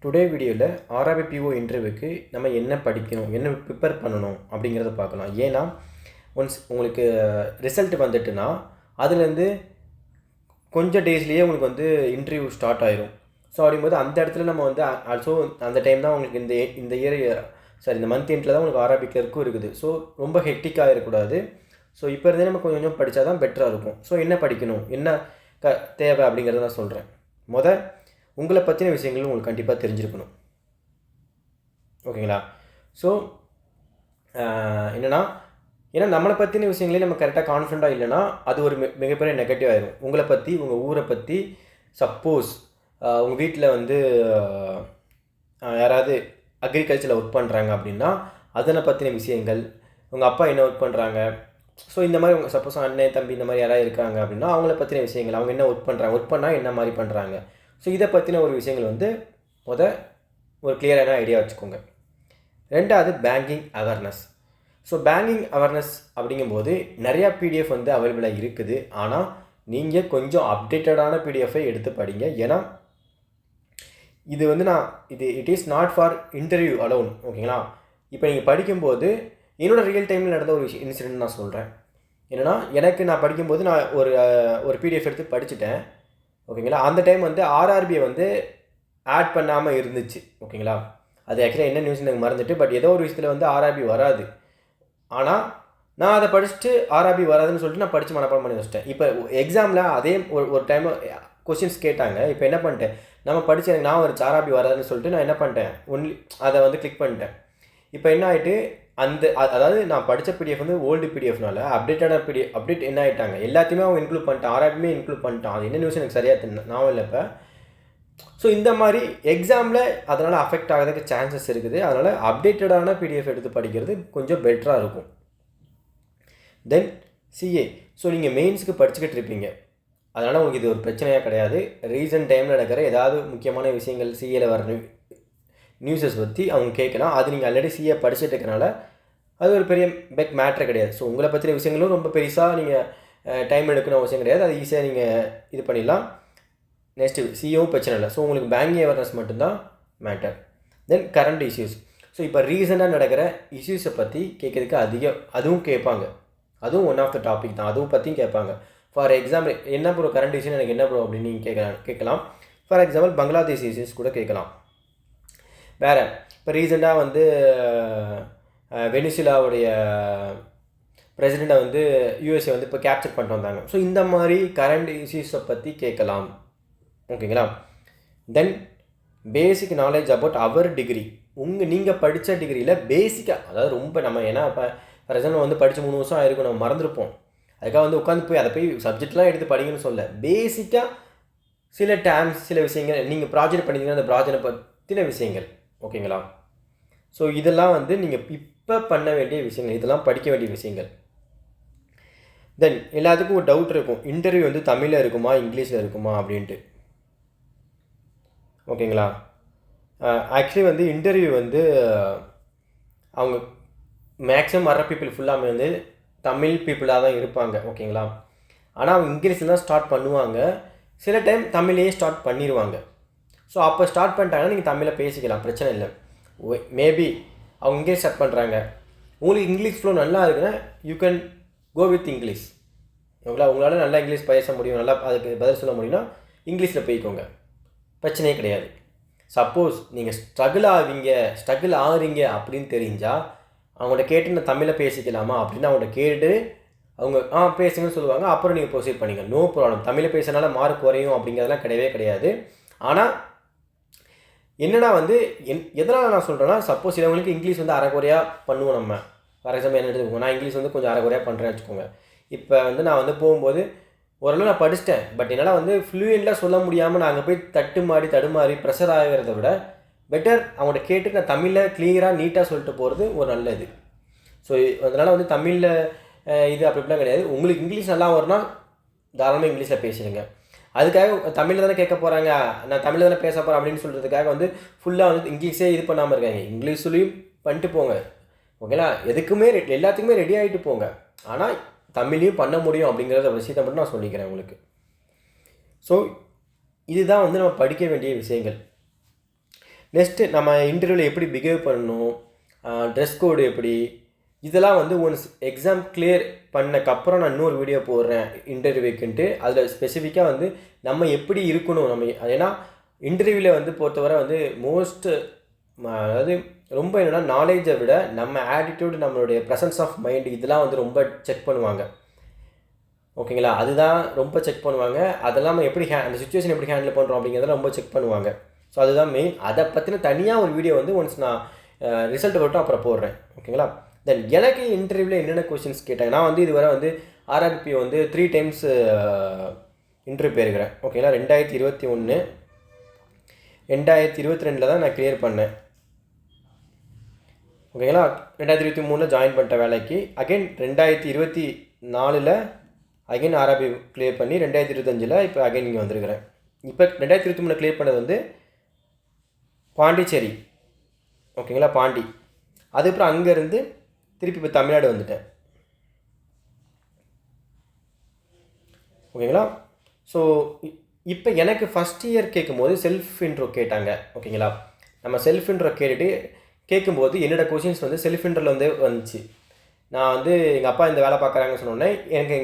Today வீடியோவில் ஆர்ஆர்பிஓ இன்டர்வியூக்கு நம்ம என்ன படிக்கணும், என்ன ப்ரிப்பேர் பண்ணணும் அப்படிங்கிறத பார்க்கலாம். ஏன்னா ஒன்ஸ் உங்களுக்கு ரிசல்ட் வந்துட்டுனா அதுலேருந்து கொஞ்சம் டேஸ்லேயே உங்களுக்கு வந்து இன்டர்வியூ ஸ்டார்ட் ஆயிரும். ஸோ அப்படிங்கும்போது அந்த இடத்துல நம்ம வந்து ஆல்சோ அந்த டைம் தான் உங்களுக்கு இந்த இயர் இந்த மந்த் எண்டில் தான் உங்களுக்கு ஆர்ஆர்பி கிளர்க்கும் இருக்குது. ஸோ ரொம்ப ஹெக்டிக்காக இருக்கக்கூடாது. ஸோ இப்போ இருந்தே நம்ம கொஞ்சம் கொஞ்சம் படித்தா தான் பெட்டராக இருக்கும். ஸோ என்ன படிக்கணும், என்ன தேவை அப்படிங்கிறத நான் சொல்கிறேன். உங்களை பற்றின விஷயங்கள் உங்களுக்கு கண்டிப்பாக தெரிஞ்சிருக்கணும். ஓகேங்களா? ஸோ ஏன்னா நம்மளை பற்றின விஷயங்களே நம்ம கரெக்டாக கான்ஃபிடண்ட்டாக இல்லைன்னா அது ஒரு மிகப்பெரிய நெகட்டிவ் ஆயிடும். உங்களை பற்றி, உங்கள் ஊரை பற்றி, சப்போஸ் உங்கள் வீட்டில் வந்து யாராவது அக்ரிகல்ச்சரில் ஒர்க் பண்ணுறாங்க அப்படின்னா அதனை பற்றின விஷயங்கள், உங்கள் அப்பா என்ன ஒர்க் பண்ணுறாங்க, ஸோ இந்த மாதிரி உங்கள் சப்போஸ் அண்ணன் தம்பி இந்த மாதிரி யாராவது இருக்காங்க அப்படின்னா அவங்கள பற்றின விஷயங்கள், அவங்க என்ன ஒர்க் பண்ணுறாங்க, ஒர்க் பண்ணால் என்ன மாதிரி பண்ணுறாங்க, ஸோ இதை பற்றின ஒரு விஷயங்கள் வந்து ஒரு கிளியரான ஐடியா வச்சுக்கோங்க. ரெண்டாவது banking awareness. So banking awareness அப்படிங்கும்போது நிறையா பிடிஎஃப் வந்து அவைலபிளாக இருக்குது. ஆனால் நீங்கள் கொஞ்சம் அப்டேட்டடான பிடிஎஃபை எடுத்து படிங்க. ஏன்னா இது வந்து it is not for interview alone. ஓகேங்களா? இப்போ நீங்கள் படிக்கும்போது என்னோடய ரியல் டைமில் நடந்த ஒரு இன்சிடென்ட் நான் சொல்கிறேன். என்னென்னா நான் படிக்கும்போது நான் ஒரு பிடிஎஃப் எடுத்து படிச்சுட்டேன். ஓகேங்களா? அந்த டைம் வந்து ஆர்ஆர்பியை வந்து ஆட் பண்ணாமல் இருந்துச்சு. ஓகேங்களா? அது ஆக்சுவலாக என்ன நியூஸ் எனக்கு மறந்துட்டு, பட் ஏதோ ஒரு விஷயத்தில் வந்து ஆர்ஆர்பி வராது. ஆனால் நான் அதை படிச்சுட்டு ஆர்ஆர்பி வராதுன்னு சொல்லிட்டு நான் படித்து மனப்பாடம் பண்ணி வச்சிட்டேன். இப்போ எக்ஸாமில் அதே ஒரு டைம் கொஷின்ஸ் கேட்டாங்க. இப்போ என்ன பண்ணிட்டேன், நம்ம படித்து எனக்கு நான் ஒரு ஆர்ஆர்பி வராதுன்னு சொல்லிட்டு நான் என்ன பண்ணிட்டேன், ஒன்லி அதை வந்து கிளிக் பண்ணிட்டேன். இப்போ என்ன ஆகிட்டு, அதாவது நான் படித்த பிடிஎஃப் வந்து ஓல்டு பிடிஎஃப்னால அப்டேட் என்ன ஆகிட்டாங்க, எல்லாத்தையுமே அவங்க இன்க்ளூட் பண்ணிட்டான், ஆர்ஆர்பியுமே இன்க்ளூட் பண்ணிட்டான். அது என்ன நியூஸ் எனக்கு சரியாக நான் இல்லை இப்போ. ஸோ இந்த மாதிரி எக்ஸாமில் அதனால் அஃபெக்ட் ஆகிறதுக்கு சான்சஸ் இருக்குது. அதனால் அப்டேட்டடான பிடிஎஃப் எடுத்து படிக்கிறது கொஞ்சம் பெட்டராக இருக்கும். தென் சிஏ. ஸோ நீங்கள் மெயின்ஸுக்கு படிச்சுக்கிட்டு இருப்பீங்க, அதனால் உங்களுக்கு இது ஒரு பிரச்சனையாக கிடையாது. ரீசன்ட் டைமில் நடக்கிற ஏதாவது முக்கியமான விஷயங்கள் சிஏல வர நியூஸஸ் பற்றி அவங்க கேட்கலாம். அது நீங்கள் ஆல்ரெடி சிஏ படிச்சுட்டு இருக்கனால அது ஒரு பெரிய மேட்ரு கிடையாது. ஸோ உங்களை பற்றின விஷயங்களும் ரொம்ப பெருசாக நீங்கள் டைம் எடுக்கணும் அவசியம் கிடையாது. அது ஈஸியாக நீங்கள் இது பண்ணிடலாம். நெக்ஸ்ட்டு சிஏவும் பிரச்சனை இல்லை. ஸோ உங்களுக்கு பேங்கிங் அவேர்னஸ் மட்டும்தான் மேட்டர். தென் கரண்ட் இஷ்யூஸ். ஸோ இப்போ ரீசெண்டாக நடக்கிற இஷ்யூஸை பற்றி கேட்குறதுக்கு அதுவும் கேட்பாங்க. அதுவும் ஒன் ஆஃப் த டாபிக் தான். அதுவும் பற்றியும் கேட்பாங்க. ஃபார் எக்ஸாம்பிள் என்ன ப்ரோ கரண்ட் இஷ்யூ எனக்கு என்ன ப்ரோ அப்படின்னு நீங்கள் கேட்கலாம். ஃபார் எக்ஸாம்பிள் பங்களாதேஷ் இஷ்யூஸ் கூட கேட்கலாம். வேறு இப்போ ரீசெண்டாக வந்து வெனிசுலாவுடைய பிரசிடெண்ட்டை வந்து யூஎஸ்ஏ வந்து இப்போ கேப்சர் பண்ணிட்டு வந்தாங்க. ஸோ இந்த மாதிரி கரண்ட் இஷ்யூஸை பற்றி கேட்கலாம். ஓகேங்களா? Then basic knowledge about our degree. நீங்கள் படித்த டிகிரியில் பேசிக்காக, அதாவது ரொம்ப நம்ம ஏன்னா இப்போ ஃபார் எக்ஸாம்பிள் வந்து படித்து 3 வருஷம் ஆயிருக்கும், நம்ம மறந்துருப்போம். அதுக்காக வந்து உட்காந்து அதை போய் சப்ஜெக்ட்லாம் எடுத்து படிக்கணும்னு சொல்ல, பேசிக்காக சில டேர்ம்ஸ், சில விஷயங்கள் நீங்கள் ப்ராஜெக்ட் பண்ணிங்கன்னா அந்த ப்ராஜெக்டை பற்றின விஷயங்கள். ஓகேங்களா? ஸோ இதெல்லாம் வந்து நீங்கள் இப்போ பண்ண வேண்டிய விஷயங்கள், இதெல்லாம் படிக்க வேண்டிய விஷயங்கள். தென் எல்லாத்துக்கும் ஒரு டவுட் இருக்கும், இன்டர்வியூ வந்து தமிழில் இருக்குமா இங்கிலீஷில் இருக்குமா அப்படின்ட்டு. ஓகேங்களா? ஆக்சுவலி வந்து இன்டர்வியூ வந்து அவங்க மேக்ஸிமம் வர பீப்புள் ஃபுல்லாமே வந்து தமிழ் பீப்புளாக தான் இருப்பாங்க. ஓகேங்களா? ஆனால் அவங்க இங்கிலீஷில் தான் ஸ்டார்ட் பண்ணுவாங்க. சில டைம் தமிழையே ஸ்டார்ட் பண்ணிடுவாங்க. ஸோ அப்போ ஸ்டார்ட் பண்ணிட்டாங்கன்னா நீங்கள் தமிழில் பேசிக்கலாம், பிரச்சனை இல்லை. மேபி அவங்க இங்கிலீஷ் ஸ்டார்ட் பண்ணுறாங்க, உங்களுக்கு இங்கிலீஷ் ஃப்ளோ நல்லா இருக்குன்னா you can go with English. ஓகேங்களா? உங்களால் நல்லா இங்கிலீஷ் பேச முடியும், நல்லா அதுக்கு பதில் சொல்ல முடியும்னா இங்கிலீஷில் போய்க்கோங்க, பிரச்சனையே கிடையாது. சப்போஸ் நீங்கள் ஸ்ட்ரகிள் ஆகிறீங்க அப்படின்னு தெரிஞ்சால் அவங்கள்ட்ட கேட்டு நான் தமிழில் பேசிக்கலாமா அப்படின்னு அவங்கள்ட்ட கேட்டு அவங்க பேசுங்கன்னு சொல்லுவாங்க. அப்புறம் நீங்கள் ப்ரொசீட் பண்ணிங்க, நோ ப்ராப்ளம். தமிழில் பேசுறதுனால மார்க் குறையும் அப்படிங்கிறதுலாம் கிடையவே கிடையாது. ஆனால் என்னடா வந்து எதனால் நான் சொல்கிறேன்னா, சப்போஸ் சிலவங்களுக்கு இங்கிலீஷ் வந்து அரைக்குறையாக பண்ணுவோம். நம்ம ஃபார் எக்ஸாம்பிள் என்ன எடுத்துக்கோங்க, நான் இங்கிலீஷ் வந்து கொஞ்சம் அரைக்குறையாக பண்ணுறேன்னு வச்சுக்கோங்க. இப்போ வந்து நான் வந்து போகும்போது ஓரளவு நான் படிச்சிட்டேன், பட் என்னால் வந்து ஃப்ளூயெண்ட்டாக சொல்ல முடியாமல் நான் அங்கே போய் தடுமாறி ப்ரெஷர் ஆகிறத விட பெட்டர் அவங்கள்ட்ட கேட்டு நான் தமிழில் கிளியராக நீட்டாக சொல்லிட்டு போகிறது ஒரு நல்லது. ஸோ அதனால் வந்து தமிழில் இது அப்படிலாம் கிடையாது. உங்களுக்கு இங்கிலீஷ் நல்லா வரும்னா தாராளமாக இங்கிலீஷில் பேசிடுங்க. அதுக்காக தமிழில் தானே கேட்க போகிறாங்க, நான் தமிழில் தானே பேச போகிறேன் அப்படின்னு சொல்கிறதுக்காக வந்து ஃபுல்லாக வந்து இங்கிலீஷே இது பண்ணாமல் இருக்காங்க. இங்கிலீஷ்லேயும் பண்ணிட்டு போங்க. ஓகேங்களா? எல்லாத்துக்குமே ரெடி ஆகிட்டு போங்க. ஆனால் தமிழையும் பண்ண முடியும் அப்படிங்கிறத விஷயத்தை மட்டும் நான் சொல்லிக்கிறேன் உங்களுக்கு. ஸோ இதுதான் வந்து நம்ம படிக்க வேண்டிய விஷயங்கள். நெக்ஸ்ட்டு நம்ம இன்டர்வியூவில் எப்படி பிஹேவ் பண்ணணும், ட்ரெஸ் கோடு எப்படி, இதெல்லாம் வந்து ஒன்ஸ் எக்ஸாம் கிளியர் பண்ணக்கப்புறம் நான் இன்னொரு வீடியோ போடுறேன் இன்டர்வியூக்குன்ட்டு. அதில் ஸ்பெசிஃபிக்காக வந்து நம்ம எப்படி இருக்கணும், நம்ம ஏன்னா இன்டர்வியூவில் வந்து பொறுத்தவரை வந்து அதாவது ரொம்ப என்னென்னா நாலேஜை விட நம்ம ஆட்டிடியூட், நம்மளுடைய ப்ரெசன்ஸ் ஆஃப் மைண்ட், இதெல்லாம் வந்து ரொம்ப செக் பண்ணுவாங்க. ஓகேங்களா? அதுதான் ரொம்ப செக் பண்ணுவாங்க. அதெல்லாம் நம்ம எப்படி அந்த சுச்சுவேஷன் எப்படி ஹேண்டில் பண்ணுறோம் அப்படிங்கிறத ரொம்ப செக் பண்ணுவாங்க. ஸோ அதுதான் மெயின். அதை பற்றின தனியாக ஒரு வீடியோ வந்து ஒன்ஸ் நான் ரிசல்ட் வரட்டும் அப்புறம் போடுறேன். ஓகேங்களா? தென் எனக்கு இன்டர்வியூவில் என்னென்ன கொஷின்ஸ் கேட்டாங்க, நான் வந்து இதுவரை வந்து ஆர்ஆர்பி வந்து 3 டைம்ஸ் இன்டர்வியூ போயிருக்கிறேன். ஓகேங்களா? 2021, 2022 தான் நான் கிளியர் பண்ணேன். ஓகேங்களா? 2023 ஜாயின் பண்ணிட்ட வேலைக்கு. அகைன் 2024 அகைன் ஆர்ஆர்பி கிளியர் பண்ணி 2025 இப்போ அகைன் இங்கே வந்திருக்கிறேன். இப்போ 2023 கிளியர் பண்ணது வந்து பாண்டிச்சேரி. ஓகேங்களா? பாண்டி. அதுக்கப்புறம் அங்கேருந்து திருப்பி இப்போ தமிழ்நாடு வந்துட்டேன். ஓகேங்களா? ஸோ இப்போ எனக்கு ஃபஸ்ட் இயர் கேட்கும்போது செல்ஃப் இன்ட்ரோ கேட்டாங்க. ஓகேங்களா? நம்ம செல்ஃப் இன்ட்ரோ கேட்கும்போது என்னோடய கொஷின்ஸ் வந்து செல்ஃப் இன்ட்ரோவில் வந்து வந்துச்சு. நான் வந்து எங்கள் அப்பா இந்த வேலை பார்க்குறாங்கன்னு சொன்னோடனே எனக்கு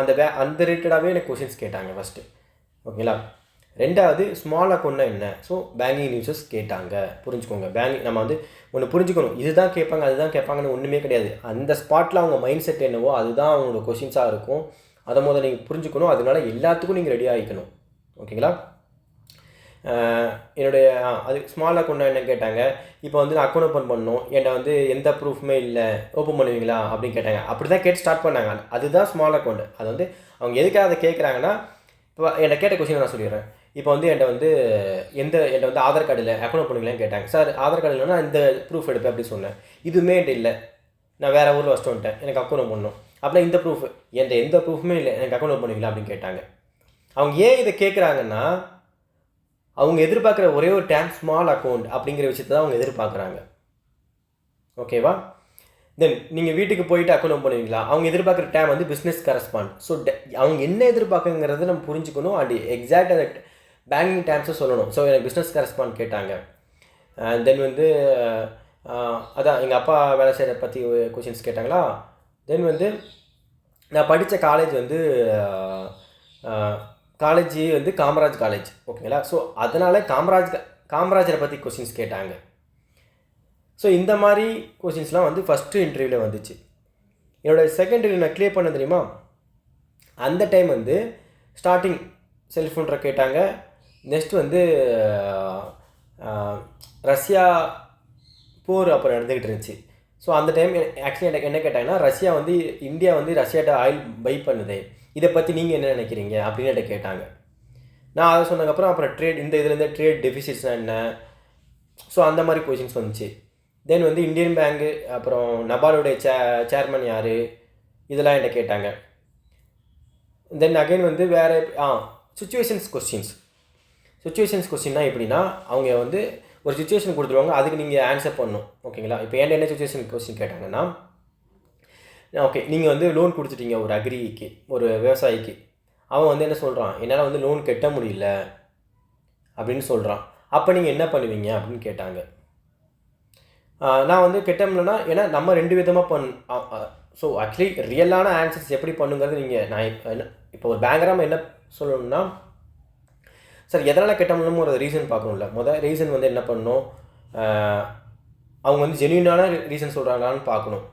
அந்த ரிலேட்டடாகவே எனக்கு கொஷின்ஸ் கேட்டாங்க ஃபஸ்ட்டு. ஓகேங்களா? ரெண்டாவது ஸ்மால் அக்கௌண்ட்னா என்ன, ஸோ பேங்கிங் நியூஸஸ் கேட்டாங்க. புரிஞ்சுக்கோங்க, நம்ம வந்து ஒன்று புரிஞ்சுக்கணும், இதுதான் கேட்பாங்க அதுதான் கேட்பாங்கன்னு ஒன்றுமே கிடையாது. அந்த ஸ்பாட்டில் அவங்க மைண்ட் செட் என்னவோ அதுதான் அவங்களோட கொஷின்ஸாக இருக்கும். அதை முதல்ல நீங்கள் புரிஞ்சுக்கணும். அதனால எல்லாத்துக்கும் நீங்கள் ரெடி ஆகிக்கணும். ஓகேங்களா? என்னுடைய அது ஸ்மால் அக்கௌண்ட்னா என்ன கேட்டாங்க. இப்போ வந்து நான் அக்கௌண்ட் ஓப்பன் பண்ணணும், என்கிட்ட வந்து எந்த ப்ரூஃப்மே இல்லை, ஓப்பன் பண்ணுவீங்களா அப்படின்னு கேட்டாங்க. அப்படி தான் கேட்டு ஸ்டார்ட் பண்ணாங்க. அதுதான் ஸ்மால் அக்கௌண்ட். அது வந்து அவங்க எதுக்காக அதை கேட்குறாங்கன்னா, இப்போ என்கிட்ட கேட்ட கொஷின் நான் சொல்லிடுறேன். இப்போ வந்து என்கிட்ட வந்து ஆதார் கார்டு இல்லை, அக்கௌண்ட் ஓப்பன் பண்ணிக்கலான்னு கேட்டாங்க. சார் ஆதார் கார்டு இல்லைன்னா இந்த ப்ரூஃப் எடுப்பேன் அப்படி சொன்னேன். இதுவுமே என்கிட்ட இல்லை, நான் வேறு ஊரில் வச்சுட்டு வந்துட்டேன், எனக்கு அக்கௌண்ட் ஓப்பன் பண்ணணும். அப்படின்னா இந்த ப்ரூஃப் என்கிட்ட எந்த ப்ரூஃபுமே இல்லை, எனக்கு அக்கௌண்ட் ஓப்பன் பண்ணிக்கலாம் அப்படின்னு கேட்டாங்க. அவங்க ஏன் இதை கேட்குறாங்கன்னா, அவங்க எதிர்பார்க்குற ஒரே ஒரு டேம் ஸ்மால் அக்கௌண்ட் அப்படிங்கிற விஷயத்தை தான் அவங்க எதிர்பார்க்குறாங்க. ஓகேவா? தென் நீங்கள் வீட்டுக்கு போயிட்டு அக்கௌண்ட் ஓப்பன் பண்ணுவீங்களா, அவங்க எதிர்பார்க்குற டேம் வந்து பிஸ்னஸ் கரஸ்பாண்ட். ஸோ அவங்க என்ன எதிர்பார்க்குங்கிறத நம்ம புரிஞ்சுக்கணும். அண்ட் எக்ஸாக்ட் அந்த பேங்கிங் டேம்ஸும் சொல்லணும். ஸோ எனக்கு பிஸ்னஸ் கரஸ்பாண்ட் கேட்டாங்க. தென் வந்து அதான் எங்கள் அப்பா வேலை செய்கிறத பற்றி கொஷின்ஸ் கேட்டாங்களா. தென் வந்து நான் படித்த காலேஜ் வந்து காமராஜ் காலேஜ். ஓகேங்களா? ஸோ அதனால் காமராஜரை பற்றி கொஷின்ஸ் கேட்டாங்க. ஸோ இந்த மாதிரி கொஷின்ஸ்லாம் வந்து ஃபஸ்ட்டு இன்டர்வியூவில் வந்துச்சு. என்னோடய செகண்ட் இன்டர்வியூ நான் கிளியர் பண்ண தெரியுமா, அந்த டைம் வந்து ஸ்டார்டிங் செல்ஃப் இன்ட்ரோ கேட்டாங்க. நெக்ஸ்ட் வந்து ரஷ்யா போர் அப்போ நடந்துக்கிட்டு இருந்துச்சு. ஸோ அந்த டைம் ஆக்சுவலி எனக்கு என்ன கேட்டாங்கன்னா, இந்தியா வந்து ரஷ்யாட்ட ஆயில் பை பண்ணுது, இதை பற்றி நீங்கள் என்ன நினைக்கிறீங்க அப்படின்னு என்கிட்ட கேட்டாங்க. நான் அதை சொன்னதுக்கப்புறம் அப்புறம் இதுலேருந்து ட்ரேட் டெஃபிசிட்ஸ்னால் என்ன, ஸோ அந்த மாதிரி கொஷின்ஸ் வந்துச்சு. தென் வந்து இந்தியன் பேங்கு, அப்புறம் நபார்டுடைய சேர்மன் யார், இதெல்லாம் என்கிட்ட கேட்டாங்க. தென் அகைன் வந்து வேறு சுச்சுவேஷன்ஸ் கொஸ்டின்னா எப்படின்னா, அவங்க வந்து ஒரு சுச்சுவேஷன் கொடுத்துருவாங்க, அதுக்கு நீங்கள் ஆன்சர் பண்ணணும். ஓகேங்களா? இப்போ என்ன சுச்சுவேஷன் கொஸ்டின் கேட்டாங்கன்னா, ஓகே நீங்கள் வந்து லோன் கொடுத்துட்டீங்க ஒரு அக்ரிக்கு, ஒரு விவசாயிக்கு. அவன் வந்து என்ன சொல்கிறான், என்னால் வந்து லோன் கட்ட முடியல அப்படின்னு சொல்கிறான். அப்போ நீங்கள் என்ன பண்ணுவீங்க அப்படின்னு கேட்டாங்க. நான் வந்து கட்ட முடியலன்னா, ஏன்னா நம்ம 2 விதமாக ஸோ ஆக்சுவலி ரியலான ஆன்சர்ஸ் எப்படி பண்ணுங்கிறது நான் இப்போ ஒரு பேங்கராக என்ன சொல்லணும்னா, சார் எதனால் கட்ட முடியணுமோ ஒரு ரீசன் பார்க்கணும்ல. ரீசன் வந்து என்ன பண்ணணும், அவங்க வந்து ஜென்யூனான ரீசன் சொல்கிறாங்களான்னு பார்க்கணும்.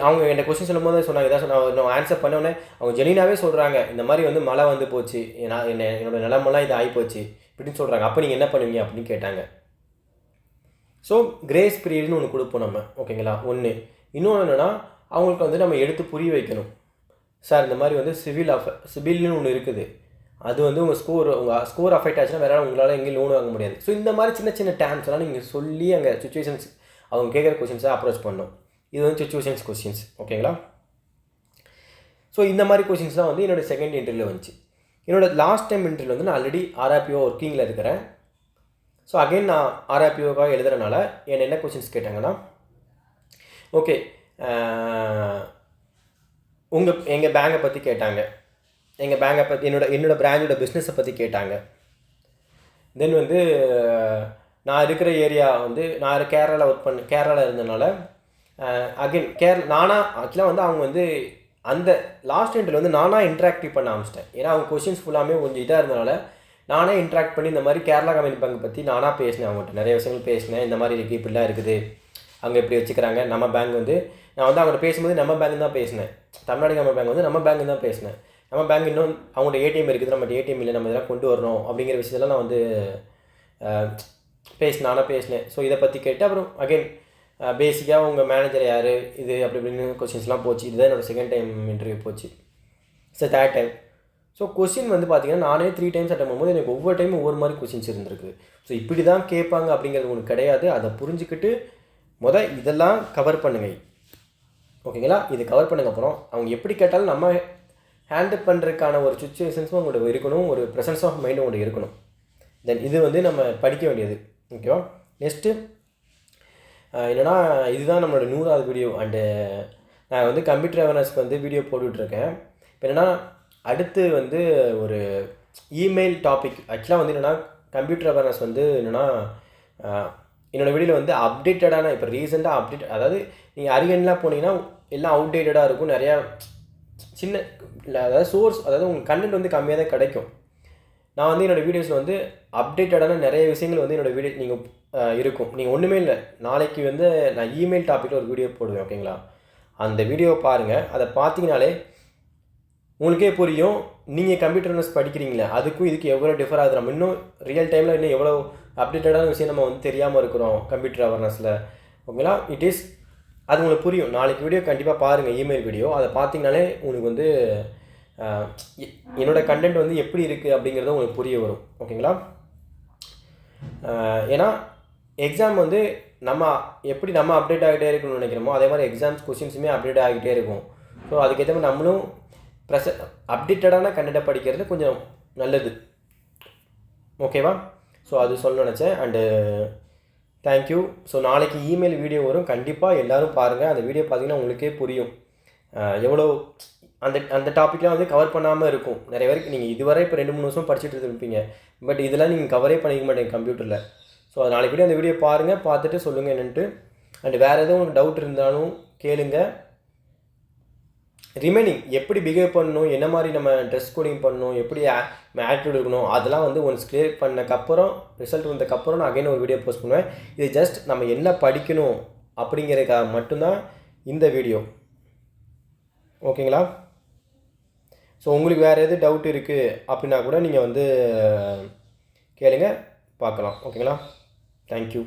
அவங்க என்கிட்ட கொஸ்டின் சொல்லும்போது சொன்னாங்க, இதான் நான் ஆன்சர் பண்ணோடனே அவங்க ஜென்யூனாகவே சொல்கிறாங்க, இந்த மாதிரி வந்து மழை வந்து போச்சு, என்னோடய நிலமெல்லாம் இது ஆகிப்போச்சு இப்படின்னு சொல்கிறாங்க, அப்போ நீங்கள் என்ன பண்ணுவீங்க அப்படின்னு கேட்டாங்க. ஸோ கிரேஸ் பீரியட்னு ஒன்று கொடுப்போம் நம்ம. ஓகேங்களா? ஒன்று. இன்னொன்று என்னென்னா, அவங்களுக்கு வந்து நம்ம எடுத்து புரிய வைக்கணும். சார் இந்த மாதிரி வந்து சிபில்னு ஒன்று இருக்குது, அது வந்து உங்கள் ஸ்கோர் அஃபெக்ட் ஆச்சுன்னா வேறு உங்களால் எங்கேயும் லோன் வாங்க முடியாது. ஸோ இந்த மாதிரி சின்ன சின்ன டேர்ம்ஸ் எல்லாம் நீங்கள் சொல்லி அங்கே சுச்சுவேஷன்ஸ் அவங்க கேட்குற கொஷின்ஸை அப்ரோச் பண்ணணும். இது வந்து சுச்சுவேஷன்ஸ் கொஸ்டின்ஸ். ஓகேங்களா? ஸோ இந்த மாதிரி கொஷின்ஸ் தான் வந்து என்னோடய செகண்ட் இன்டர்வியூவில் வந்துச்சு. என்னோடய லாஸ்ட் டைம் இன்டர்வியூ வந்து நான் ஆல்ரெடி ஆர்ஆர்பிஓ ஒர்க்கிங்கில் இருக்கிறேன். ஸோ அகைன் நான் ஆர்ஆர்பிஓக்காக எழுதுறதுனால என்ன கொஷின்ஸ் கேட்டாங்கன்னா, ஓகே எங்கள் பேங்கை பற்றி கேட்டாங்க, எங்கள் பேங்கை பற்றி என்னோடய பிரான்ச்சோட பிஸ்னஸை பற்றி கேட்டாங்க. தென் வந்து நான் இருக்கிற ஏரியா வந்து நான் கேரளாவில் இருந்தனால அகைன் நானாக ஆக்சுவலாக வந்து அவங்க வந்து அந்த லாஸ்ட் எண்டில் வந்து நானாக இன்ட்ராக்டிவ் பண்ண ஆரம்பிச்சிட்டேன். ஏன்னா அவங்க கொஷின்ஸ் ஃபுல்லாமே கொஞ்சம் இதாக இருந்தனால நானே இன்ட்ராக்ட் பண்ணி இந்த மாதிரி கேரளா கம்யூனிட்டி பேங்க் பற்றி நானாக பேசினேன். அவங்கள்ட்ட நிறைய விஷயங்கள் பேசினேன். இந்த மாதிரி இருக்குது, இப்படிலாம் இருக்குது, அவங்க எப்படி வச்சுக்கிறாங்க, நம்ம பேங்க் வந்து நான் வந்து அவங்கள்ட்ட பேசும்போது நம்ம பேங்க் தான் பேசினேன். தமிழ்நாடு கவர்மெண்ட் பேங்க் வந்து நம்ம பேங்க் தான் பேசினேன். நம்ம பேங்க் இன்னும் அவங்கள்ட்ட ஏடிஎம் இருக்குது, நம்ம ஏடிஎம் இல்லை, நம்ம இதெல்லாம் கொண்டு வரணும் அப்படிங்கிற விஷயத்தெல்லாம் நான் வந்து நானாக பேசினேன். ஸோ இதை பற்றி கேட்டு அப்புறம் அகைன் பேசிக்காக உங்கள் மேனேஜர் யார், இது அப்படி இப்படின்னு கொஸ்டின்ஸ்லாம் போச்சு. இதுதான் என்னோடய செகண்ட் டைம் இன்டர்வியூ போச்சு. Third time. ஸோ கொஸ்டின் வந்து பார்த்தீங்கன்னா நானே 3 டைம்ஸ் அட்டன் பண்ணும்போது எனக்கு ஒவ்வொரு டைமும் ஒவ்வொரு மாதிரி கொஸ்டின்ஸ் இருந்திருக்கு. ஸோ இப்படி தான் கேட்பாங்க அப்படிங்கிறது ஒன்று கிடையாது. அதை புரிஞ்சுக்கிட்டு இதெல்லாம் கவர் பண்ணுங்க. ஓகேங்களா? இது கவர் பண்ணுங்க. அப்புறம் அவங்க எப்படி கேட்டாலும் நம்ம ஹேண்டில் பண்ணுறதுக்கான ஒரு சுச்சுவேஷன்ஸும் உங்களோட இருக்கணும், ஒரு ப்ரெசன்ஸ் ஆஃப் மைண்டும் உங்களோட இருக்கணும். தென் இது வந்து நம்ம படிக்க வேண்டியது. ஓகேவா? நெக்ஸ்ட்டு என்னென்னா இதுதான் நம்மளோட 100வது வீடியோ. அண்டு நான் வந்து கம்ப்யூட்டர் அவேர்னஸ்க்கு வந்து வீடியோ போட்டுட்ருக்கேன். இப்போ என்னென்னா அடுத்து வந்து ஒரு இமெயில் டாபிக். ஆக்சுவலாக வந்து என்னென்னா கம்ப்யூட்டர் அவேர்னஸ் வந்து என்னென்னா என்னோடய வீடியோவில் வந்து அப்டேட்டடான இப்போ ரீசெண்டாக அதாவது நீங்கள் அரியன்லாம் போனீங்கன்னா எல்லாம் அவுடேட்டடாக இருக்கும். நிறையா சின்ன அதாவது சோர்ஸ், அதாவது உங்களுக்கு கண்டென்ட் வந்து கம்மியாக தான் கிடைக்கும். நான் வந்து என்னோடய வீடியோஸில் வந்து அப்டேட்டடான நிறைய விஷயங்கள் வந்து என்னோடய வீடியோ நீங்கள் இருக்கும். நீங்கள் ஒன்றுமே இல்லை, நாளைக்கு வந்து நான் இமெயில் டாப்பிக்கில் ஒரு வீடியோ போடுவேன். ஓகேங்களா? அந்த வீடியோவை பாருங்கள். அதை பார்த்தீங்கனாலே உங்களுக்கே புரியும். நீங்கள் கம்ப்யூட்டர் அவேர்னஸ் படிக்கிறீங்களே அதுக்கும் இதுக்கு எவ்வளோ டிஃபர் ஆகுது. நம்ம இன்னும் ரியல் டைமில் இன்னும் எவ்வளோ அப்டேட்டடான விஷயம் நம்ம வந்து தெரியாமல் இருக்கிறோம் கம்ப்யூட்டர் அவேர்னஸில். ஓகேங்களா? அது உங்களுக்கு புரியும். நாளைக்கு வீடியோ கண்டிப்பாக பாருங்கள், இமெயில் வீடியோ. அதை பார்த்தீங்கனாலே உங்களுக்கு வந்து என்னோடய கண்டென்ட் வந்து எப்படி இருக்குது அப்படிங்கிறத உங்களுக்கு புரிய வரும். ஓகேங்களா? ஏன்னா எக்ஸாம் வந்து நம்ம எப்படி நம்ம அப்டேட் ஆகிட்டே இருக்கணும்னு நினைக்கிறோமோ அதே மாதிரி எக்ஸாம்ஸ் கொஸ்டின்ஸுமே அப்டேட் ஆகிட்டே இருக்கும். ஸோ அதுக்கேற்ற மாதிரி நம்மளும் அப்டேட்டடான கண்டென்ட்டை படிக்கிறது கொஞ்சம் நல்லது. ஓகேவா? ஸோ அது சொல்ல நினச்சேன். And thank you. ஸோ நாளைக்கு இமெயில் வீடியோ வரும், கண்டிப்பாக எல்லோரும் பாருங்கள். அந்த வீடியோ பார்த்தீங்கன்னா உங்களுக்கே புரியும் எவ்வளோ அந்த டாப்பிக்லாம் வந்து கவர் பண்ணாமல் இருக்கும். நிறைய பேருக்கு நீங்கள் இதுவரை இப்போ 2-3 வருஷம் படிச்சுட்டு இருப்பீங்க, பட் இதெல்லாம் நீங்கள் கவரே பண்ணிக்க மாட்டீங்க கம்ப்யூட்டரில். ஸோ அது நாளைக்கு வீடியோ அந்த வீடியோ பாருங்கள், பார்த்துட்டு சொல்லுங்கள் என்னென்ட்டு. அண்ட் வேறு எதுவும் உங்களுக்கு டவுட் இருந்தாலும் கேளுங்க. ரிமைனிங் எப்படி பிஹேவ் பண்ணணும், என்ன மாதிரி நம்ம ட்ரெஸ் கோடிங் பண்ணணும், எப்படி ஆட்டிடியூட் இருக்கணும், அதெல்லாம் வந்து ஒன்ஸ் கிளியர் பண்ணக்கப்புறம் ரிசல்ட் வந்ததுக்கப்புறம் நான் அகைன் ஒரு வீடியோ போஸ்ட் பண்ணுவேன். இது ஜஸ்ட் நம்ம என்ன படிக்கணும் அப்படிங்கிறதுக்காக மட்டும்தான் இந்த வீடியோ. ஓகேங்களா? ஸோ உங்களுக்கு வேறு எது டவுட் இருக்குது அப்படின்னா கூட நீங்கள் வந்து கேளுங்க, பார்க்கலாம். ஓகேங்களா? தேங்க்யூ.